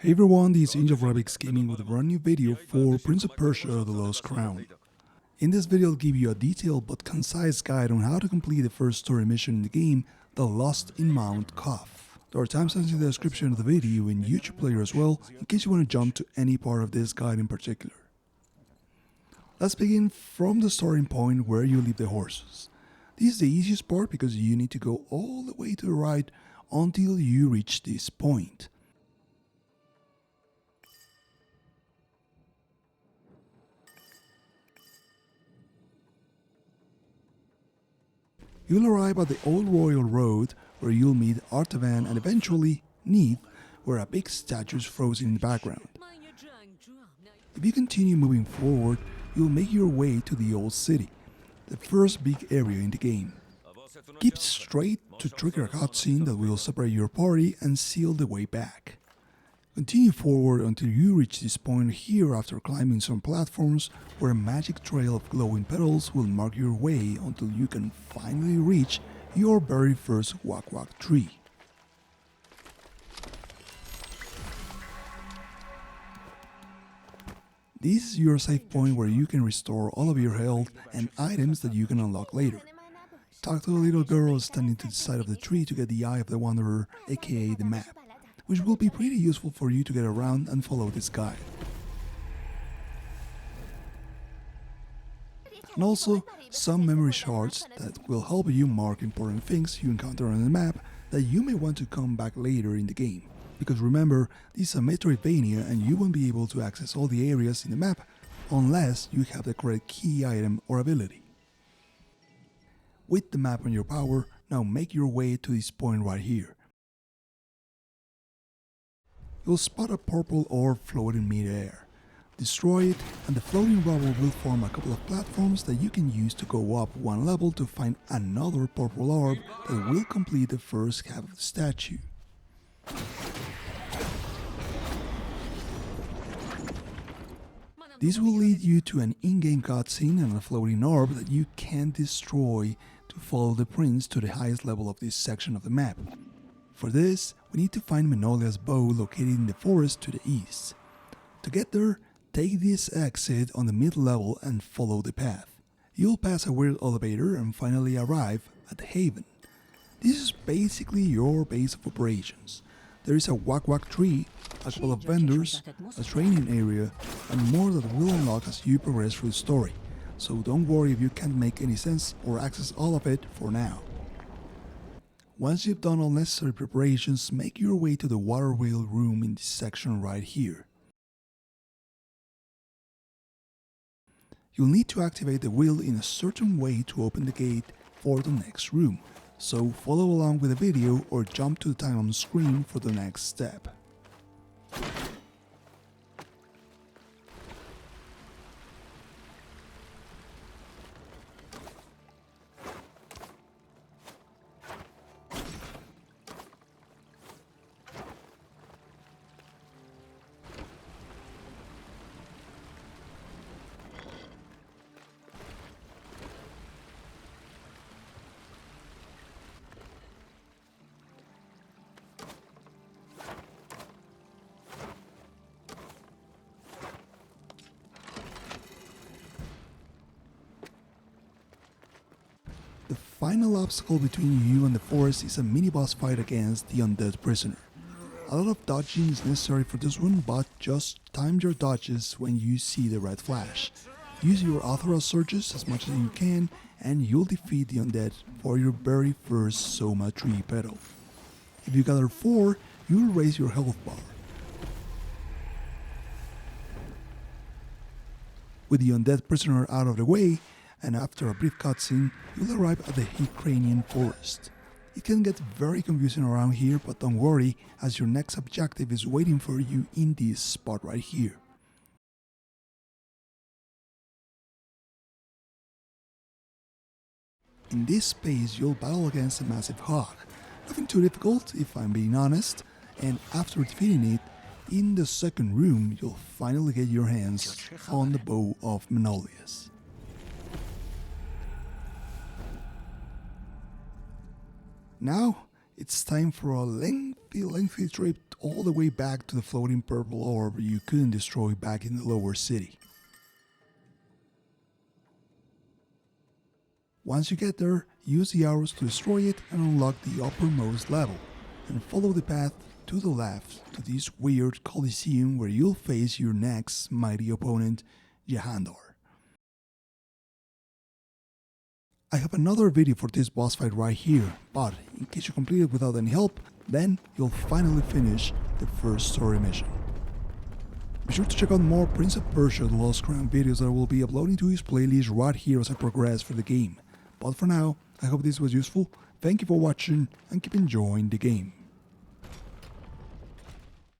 Hey everyone, this is Angel Rabbix Gaming with a brand new video for Prince of Persia The Lost Crown. In this video I'll give you a detailed but concise guide on how to complete the first story mission in the game, The Lost in Mount Qaf. There are timestamps in the description of the video in YouTube player as well, in case you want to jump to any part of this guide in particular. Let's begin from the starting point where you leave the horses. This is the easiest part because you need to go all the way to the right until you reach this point. You'll arrive at the Old Royal Road where you'll meet Artaban and eventually Neith, where a big statue is frozen in the background. If you continue moving forward, you'll make your way to the Old City, the first big area in the game. Keep straight to trigger a cutscene that will separate your party and seal the way back. Continue forward until you reach this point here after climbing some platforms where a magic trail of glowing petals will mark your way until you can finally reach your very first Wak Wak Tree. This is your save point where you can restore all of your health and items that you can unlock later. Talk to the little girl standing to the side of the tree to get the Eye of the Wanderer, aka the map, which will be pretty useful for you to get around and follow this guide. And also some memory shards that will help you mark important things you encounter on the map that you may want to come back later in the game. Because remember, this is a Metroidvania and you won't be able to access all the areas in the map unless you have the correct key item or ability. With the map on your power, now make your way to this point right here. You'll spot a purple orb floating mid-air. Destroy it, and the floating rubble will form a couple of platforms that you can use to go up one level to find another purple orb that will complete the first half of the statue. This will lead you to an in-game cutscene and a floating orb that you can destroy to follow the prince to the highest level of this section of the map. For this, we need to find Menolias' bow located in the forest to the east. To get there, take this exit on the mid-level and follow the path. You'll pass a weird elevator and finally arrive at the haven. This is basically your base of operations. There is a Wak Wak Tree, a couple of vendors, a training area, and more that will unlock as you progress through the story. So don't worry if you can't make any sense or access all of it for now. Once you've done all necessary preparations, make your way to the Waterwheel room in this section right here. You'll need to activate the wheel in a certain way to open the gate for the next room, so follow along with the video or jump to the time on screen for the next step. The final obstacle between you and the forest is a mini-boss fight against the undead prisoner. A lot of dodging is necessary for this one, but just time your dodges when you see the red flash. Use your authorized surges as much as you can and you'll defeat the undead for your very first Soma tree petal. If you gather 4, you'll raise your health bar. With the undead prisoner out of the way, and after a brief cutscene, you'll arrive at the Ukrainian forest. It can get very confusing around here, but don't worry, as your next objective is waiting for you in this spot right here. In this space, you'll battle against a massive hog. Nothing too difficult, if I'm being honest, and after defeating it, in the second room, you'll finally get your hands on the Bow of Menolias. Now, it's time for a lengthy the lengthy trip all the way back to the floating purple orb you couldn't destroy back in the lower city. Once you get there, use the arrows to destroy it and unlock the uppermost level, and follow the path to the left to this weird coliseum where you'll face your next mighty opponent, Jahandor. I have another video for this boss fight right here, but in case you complete it without any help, then you'll finally finish the first story mission. Be sure to check out more Prince of Persia The Lost Crown videos that I will be uploading to his playlist right here as I progress through the game. But for now, I hope this was useful, thank you for watching and keep enjoying the game.